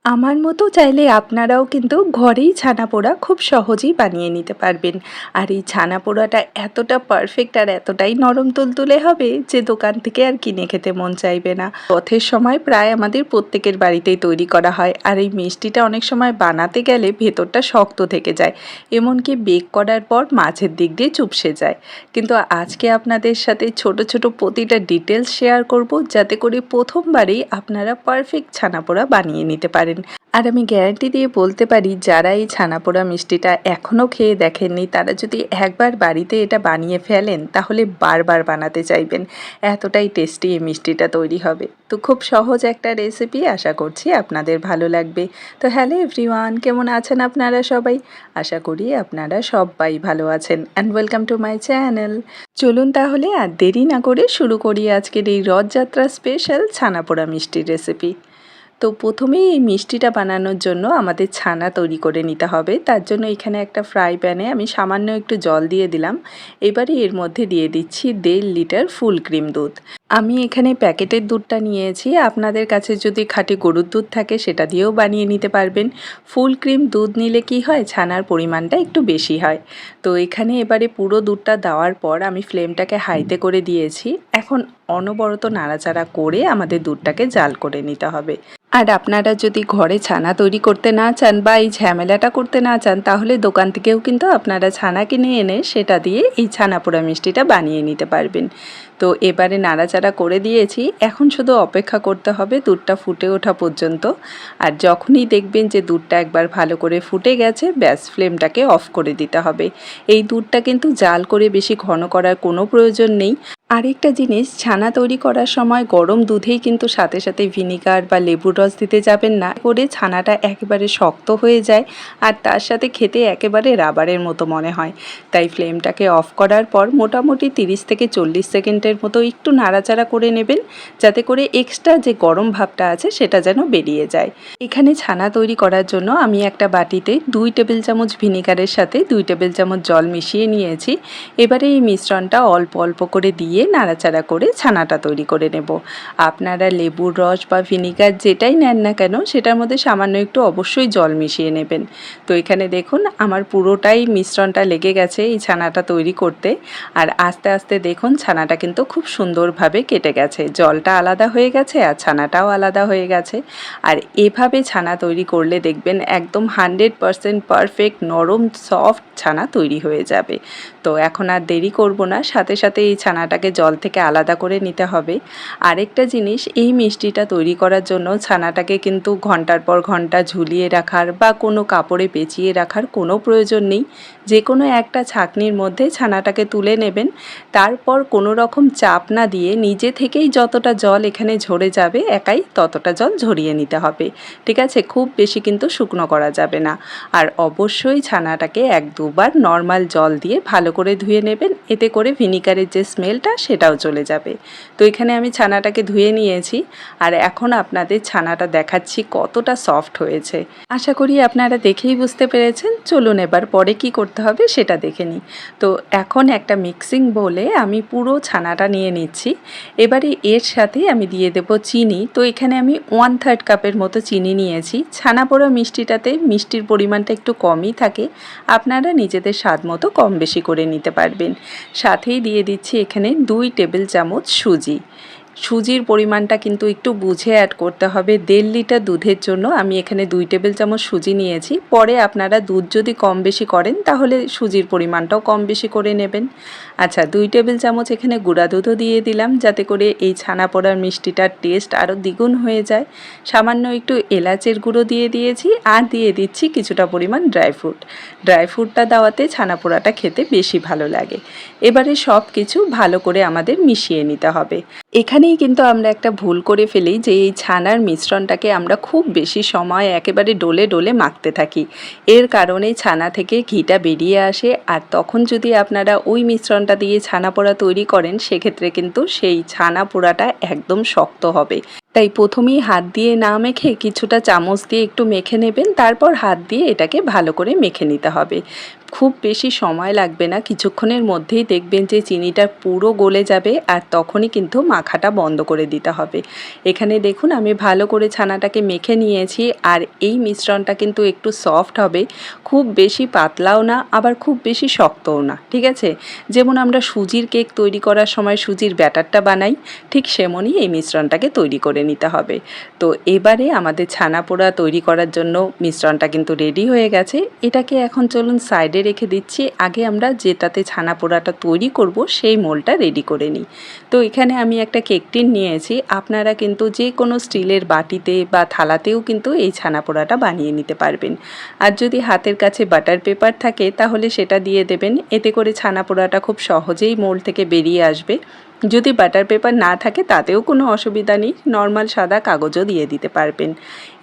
আমার মতো চাইলে আপনারাও কিন্তু ঘরেই ছানা পোড়া খুব সহজেই বানিয়ে নিতে পারবেন। আর এই ছানা পোড়াটা এতটা পারফেক্ট আর এতটাই নরম তুলতুলে হবে যে দোকান থেকে আর কিনে খেতে মন চাইবে না। রথের সময় প্রায় আমাদের প্রত্যেকের বাড়িতেই তৈরি করা হয়, আর এই মিষ্টিটা অনেক সময় বানাতে গেলে ভেতরটা শক্ত থেকে যায়, এমনকি বেক করার পর মাঝের দিক দিয়ে চুপসে যায়। কিন্তু আজকে আপনাদের সাথে ছোট ছোট প্রতিটা ডিটেলস শেয়ার করব, যাতে করে প্রথমবারেই আপনারা পারফেক্ট ছানা পোড়া বানিয়ে নিতে পারেন। আর আমি গ্যারান্টি দিয়ে বলতে পারি, যারা এই ছানাপোড়া মিষ্টিটা এখনও খেয়ে দেখেননি তারা যদি একবার বাড়িতে এটা বানিয়ে ফেলেন তাহলে বারবার বানাতে চাইবেন। এতটাই টেস্টি এই মিষ্টিটা তৈরি হবে। তো খুব সহজ একটা রেসিপি, আশা করছি আপনাদের ভালো লাগবে। তো হ্যালো এভরিওয়ান, কেমন আছেন আপনারা সবাই? আশা করি আপনারা সবাই ভালো আছেন and welcome to my channel. চলুন তাহলে আর দেরি না করে শুরু করি আজকের এই রথযাত্রা স্পেশাল ছানাপোড়া মিষ্টির রেসিপি। তো প্রথমেই এই মিষ্টিটা বানানোর জন্য আমাদের ছানা তৈরি করে নিতে হবে। তার জন্য এখানে একটা ফ্রাই প্যানে আমি সামান্য একটু জল দিয়ে দিলাম। এবারে এর মধ্যে দিয়ে দিচ্ছি 1.5 লিটার ফুল ক্রিম দুধ। আমি এখানে প্যাকেটের দুধটা নিয়েছি, আপনাদের কাছে যদি খাঁটি গরুর দুধ থাকে সেটা দিয়েও বানিয়ে নিতে পারবেন। ফুল ক্রিম দুধ নিলে কি হয়, ছানার পরিমাণটা একটু বেশি হয়। তো এখানে এবারে পুরো দুধটা দেওয়ার পর আমি ফ্লেমটাকে হাইতে করে দিয়েছি। এখন অনবরত নাড়াচাড়া করে আমাদের দুধটাকে জাল করে নিতে হবে। আর আপনারা যদি ঘরে ছানা তৈরি করতে না চান বা এই ঝামেলাটা করতে না চান, তাহলে দোকান থেকেও কিন্তু আপনারা ছানা কিনে এনে সেটা দিয়ে এই ছানা পোড়া মিষ্টিটা বানিয়ে নিতে পারবেন। তো এবারে নাড়াচাড়া করে দিয়েছি, এখন শুধু অপেক্ষা করতে হবে দুধটা ফুটে ওঠা পর্যন্ত। আর যখনই দেখবেন যে দুধটা একবার ভালো করে ফুটে গেছে, ব্যাস ফ্লেমটাকে অফ করে দিতে হবে। এই দুধটা কিন্তু জাল করে বেশি ঘন করার কোনো প্রয়োজন নেই। আরেকটা জিনিস, ছানা তৈরি করার সময় গরম দুধেই কিন্তু সাথে সাথে ভিনিগার বা লেবুর রস দিতে যাবেন না, করে ছানাটা একেবারে শক্ত হয়ে যায় আর তার সাথে খেতে একেবারে রাবারের মতো মনে হয়। তাই ফ্লেমটাকে অফ করার পর মোটামুটি 30 থেকে 40 সেকেন্ডের মতো একটু নাড়াচাড়া করে নেবেন, যাতে করে এক্সট্রা যে গরম ভাবটা আছে সেটা যেন বেরিয়ে যায়। এখানে ছানা তৈরি করার জন্য আমি একটা বাটিতে 2 টেবিল চামচ ভিনিগারের সাথে 2 টেবিল চামচ জল মিশিয়ে নিয়েছি। এবারে এই মিশ্রণটা অল্প অল্প করে দিয়ে নাড়াচাড়া করে ছানাটা তৈরি করে নেব। আপনারা লেবুর রস বা ভিনিগার যেটাই নেন না কেন, সেটার মধ্যে সামান্য একটু অবশ্যই জল মিশিয়ে নেবেন। তো এখানে দেখুন আমার পুরোটাই মিশ্রণটা লেগে গেছে এই ছানাটা তৈরি করতে। আর আস্তে আস্তে দেখুন ছানাটা কিন্তু খুব সুন্দরভাবে কেটে গেছে, জলটা আলাদা হয়ে গেছে আর ছানাটাও আলাদা হয়ে গেছে। আর এভাবে ছানা তৈরি করলে দেখবেন একদম 100% পারফেক্ট নরম সফট ছানা তৈরি হয়ে যাবে। তো এখন আর দেরি করব না, সাথে সাথে এই ছানাটাকে জল থেকে আলাদা করে নিতে হবে। আরেকটা জিনিস, এই মিষ্টিটা তৈরি করার জন্য ছানাটাকে কিন্তু ঘন্টার পর ঘন্টা ঝুলিয়ে রাখার বা কোনো কাপড়ে পেঁচিয়ে রাখার কোনো প্রয়োজন নেই। যে কোনো একটা ছাঁকনির মধ্যে ছানাটাকে তুলে নেবেন। তারপর কোনো রকম চাপ না দিয়ে নিজে থেকেই যতটা জল এখানে ঝরে যাবে একাই ততটা জল ঝরিয়ে নিতে হবে। ঠিক আছে, খুব বেশি কিন্তু শুকনো করা যাবে না। আর অবশ্যই ছানাটাকে 1-2 বার নর্মাল জল দিয়ে ভালো করে ধুয়ে নেবেন, এতে করে ভিনিগারের যে স্মেলটা সেটাও চলে যাবে। তো এখানে আমি ছানাটাকে ধুয়ে নিয়েছি আর এখন আপনাদের ছানাটা দেখাচ্ছি কতটা সফট হয়েছে। আশা করি আপনারা দেখেই বুঝতে পেরেছেন। চলুন এবার পরে কি করতে হবে সেটা দেখে নিই। তো এখন একটা মিক্সিং বোলে আমি পুরো ছানাটা নিয়ে নিচ্ছি। এবারে এর সাথে আমি দিয়ে দেব চিনি। তো এখানে আমি 1/3 কাপের মতো চিনি নিয়েছি। ছানা পোড়া মিষ্টিটাতে মিষ্টির পরিমাণটা একটু কমই থাকে, আপনারা নিজেদের স্বাদ মতো কম বেশি করে নিতে পারবেন। সাথেই দিয়ে দিচ্ছি এখানে 2 টেবিল চামচ সুজি। সুজির পরিমাণটা কিন্তু একটু বুঝে অ্যাড করতে হবে। 1.5 লিটার দুধের জন্য আমি এখানে 2 টেবিল চামচ সুজি নিয়েছি। পরে আপনারা দুধ যদি কম বেশি করেন তাহলে সুজির পরিমাণটাও কম বেশি করে নেবেন। আচ্ছা, 2 টেবিল চামচ এখানে গুঁড়া দুধও দিয়ে দিলাম, যাতে করে এই ছানা পোড়ার মিষ্টিটার টেস্ট আরও দ্বিগুণ হয়ে যায়। সামান্য একটু এলাচের গুঁড়ো দিয়ে দিয়েছি আর দিয়ে দিচ্ছি কিছুটা পরিমাণ ড্রাই ফ্রুট। ড্রাই ফ্রুটটা দেওয়াতে ছানা পোড়াটা খেতে বেশি ভালো লাগে। এবারে সব কিছু ভালো করে আমাদের মিশিয়ে নিতে হবে। এখানেই কিন্তু আমরা একটা ভুল করে ফেলি, যে এই ছানার মিশ্রণটাকে আমরা খুব বেশি সময় একেবারে ডলে ডলে মাখতে থাকি। এর কারণে ছানা থেকে ঘিটা বেরিয়ে আসে, আর তখন যদি আপনারা ওই মিশ্রণটা দিয়ে ছানা পোড়া তৈরি করেন, সেক্ষেত্রে কিন্তু সেই ছানা পোড়াটা একদম শক্ত হবে। তাই প্রথমেই হাত দিয়ে না মেখে কিছুটা চামচ দিয়ে একটু মেখে নেবেন, তারপর হাত দিয়ে এটাকে ভালো করে মেখে নিতে হবে। খুব বেশি সময় লাগবে না, কিছুক্ষণের মধ্যেই দেখবেন যে চিনিটা পুরো গলে যাবে আর তখনই কিন্তু মাখাটা বন্ধ করে দিতে হবে। এখানে দেখুন আমি ভালো করে ছানাটাকে মেখে নিয়েছি আর এই মিশ্রণটা কিন্তু একটু সফট হবে, খুব বেশি পাতলাও না আবার খুব বেশি শক্তও না, ঠিক আছে? যেমন আমরা সুজির কেক তৈরি করার সময় সুজির ব্যাটারটা বানাই, ঠিক সেমনই এই মিশ্রণটাকে তৈরি করে নিতে হবে। তো এবারে আমাদের ছানা পোড়া তৈরি করার জন্য মিশ্রণটা কিন্তু রেডি হয়ে গেছে। এটাকে এখন চলুন সাইডে রেখে দিচ্ছি। আগে আমরা যেটাতে ছানা পোড়াটা তৈরি করব সেই মোলটা রেডি করে নিই। তো এখানে আমি একটা কেক টিন নিয়েছি, আপনারা কিন্তু যে কোনো স্টিলের বাটিতে বা থালাতেও কিন্তু এই ছানা পোড়াটা বানিয়ে নিতে পারবেন। আর যদি হাতের কাছে বাটার পেপার থাকে তাহলে সেটা দিয়ে দেবেন, এতে করে ছানা পোড়াটা খুব সহজেই মোল থেকে বেরিয়ে আসবে। যদি বাটার পেপার না থাকে তাতেও কোনো অসুবিধা নেই, নর্মাল সাদা কাগজও দিয়ে দিতে পারবেন।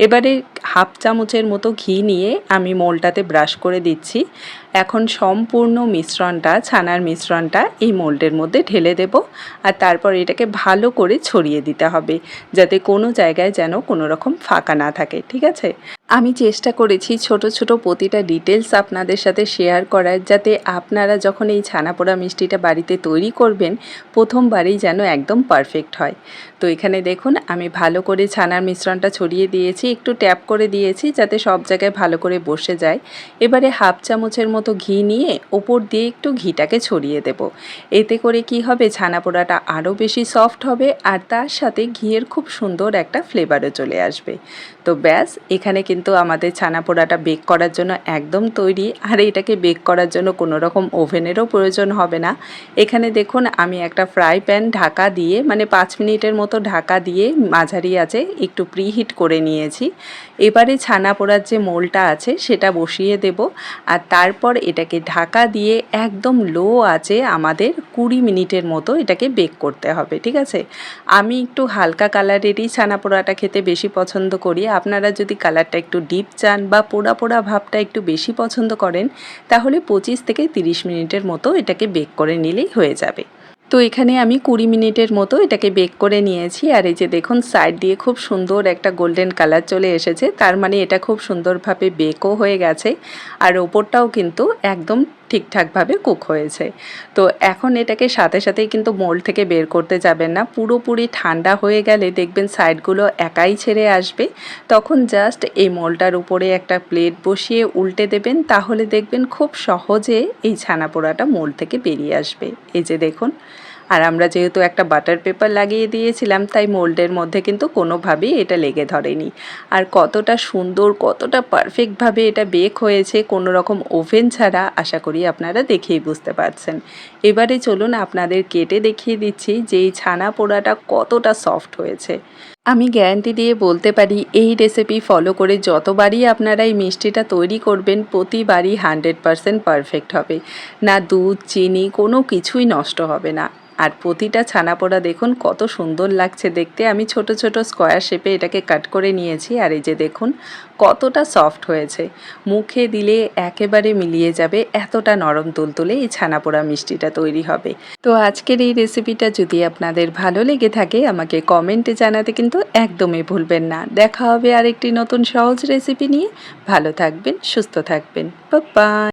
এবারে হাফ চামচের মতো ঘি নিয়ে আমি মোলটাতে ব্রাশ করে দিচ্ছি। এখন সম্পূর্ণ মিশ্রণটা, ছানার মিশ্রণটা এই মোল্ডের মধ্যে ঢেলে দেব আর তারপর এটাকে ভালো করে ছড়িয়ে দিতে হবে, যাতে কোনো জায়গায় যেন কোনো রকম ফাঁকা না থাকে, ঠিক আছে? আমি চেষ্টা করেছি ছোট ছোট প্রতিটা ডিটেলস আপনাদের সাথে শেয়ার করার, যাতে আপনারা যখন এই ছানা পোড়া মিষ্টিটা বাড়িতে তৈরি করবেন প্রথমবারেই যেন একদম পারফেক্ট হয়। তো এখানে দেখুন আমি ভালো করে ছানার মিশ্রণটা ছড়িয়ে দিয়েছি, একটু ট্যাপ করে দিয়েছি যাতে সব জায়গায় ভালো করে বসে যায়। এবারে হাফ চামচের মতো ঘি নিয়ে ওপর দিয়ে একটু ঘিটাকে ছড়িয়ে দেব। এতে করে কি হবে, ছানা পোড়াটা আরও বেশি সফট হবে আর তার সাথে ঘিয়ের খুব সুন্দর একটা ফ্লেভারও চলে আসবে। তো ব্যাস, এখানে কিন্তু আমাদের ছানা পোড়াটা বেক করার জন্য একদম তৈরি। আর এটাকে বেক করার জন্য কোনো রকম ওভেনেরও প্রয়োজন হবে না। এখানে দেখুন আমি একটা ফ্রাই প্যান ঢাকা দিয়ে, মানে 5 মিনিটের মতো ঢাকা দিয়ে মাঝারি আঁচে একটু প্রিহিট করে নিয়েছি। এবারে ছানা পোড়ার যে মোলটা আছে সেটা বসিয়ে দেব আর তারপর এটাকে ঢাকা দিয়ে একদম লো আঁচে আমাদের 20 মিনিটের মতো এটাকে বেক করতে হবে, ঠিক আছে? আমি একটু হালকা কালারেরই ছানা পোড়াটা খেতে বেশি পছন্দ করি। আপনারা যদি কালারটা একটু ডিপ চান বা পোড়া পোড়া ভাবটা একটু বেশি পছন্দ করেন তাহলে 25 থেকে 30 মিনিটের মতো এটাকে বেক করে নিলেই হয়ে যাবে। তো এখানে আমি 20 মিনিটের মতো এটাকে বেক করে নিয়েছি আর এই যে দেখুন সাইড দিয়ে খুব সুন্দর একটা গোল্ডেন কালার চলে এসেছে, তার মানে এটা খুব সুন্দরভাবে বেকও হয়ে গেছে আর ওপরটাও কিন্তু একদম ঠিকঠাকভাবে কুক হয়েছে। তো এখন এটাকে সাথে সাথেই কিন্তু মোল্ড থেকে বের করতে যাবেন না, পুরোপুরি ঠান্ডা হয়ে গেলে দেখবেন সাইডগুলো একাই ছেড়ে আসবে। তখন জাস্ট এই মোল্ডটার উপরে একটা প্লেট বসিয়ে উল্টে দেবেন, তাহলে দেখবেন খুব সহজে এই ছানা পোড়াটা মোল্ড থেকে বেরিয়ে আসবে। এই যে দেখুন, আর আমরা যেহেতু একটা বাটার পেপার লাগিয়ে দিয়েছিলাম তাই মোল্ডের মধ্যে কিন্তু কোনোভাবেই এটা লেগে ধরেনি। আর কতটা সুন্দর, কতটা পারফেক্টভাবে এটা বেক হয়েছে কোনো রকম ওভেন ছাড়া, আশা করি আপনারা দেখেই বুঝতে পারছেন। এবারে চলুন আপনাদের কেটে দেখিয়ে দিচ্ছি যে এই ছানা পোড়াটা কতটা সফট হয়েছে। আমি গ্যারান্টি দিয়ে বলতে পারি এই রেসিপি ফলো করে যতবারই আপনারা এই মিষ্টিটা তৈরি করবেন প্রতিবারই 100% পারফেক্ট হবে। না দুধ, চিনি কোনো কিছুই নষ্ট হবে না। আর প্রতিটা ছানা পোড়া দেখুন কত সুন্দর লাগছে দেখতে। আমি ছোট ছোট স্কোয়ার শেপে এটাকে কাট করে নিয়েছি আর এই যে দেখুন কতটা সফট হয়েছে, মুখে দিলে একেবারে মিলিয়ে যাবে, এতটা নরম তুলতুলে এই ছানা পোড়া মিষ্টিটা তৈরি হবে। তো আজকের এই রেসিপিটা যদি আপনাদের ভালো লেগে থাকে আমাকে কমেন্টে জানাতে কিন্তু একদমই ভুলবেন না। দেখা হবে আরেকটি নতুন সহজ রেসিপি নিয়ে। ভালো থাকবেন, সুস্থ থাকবেন। Bye bye.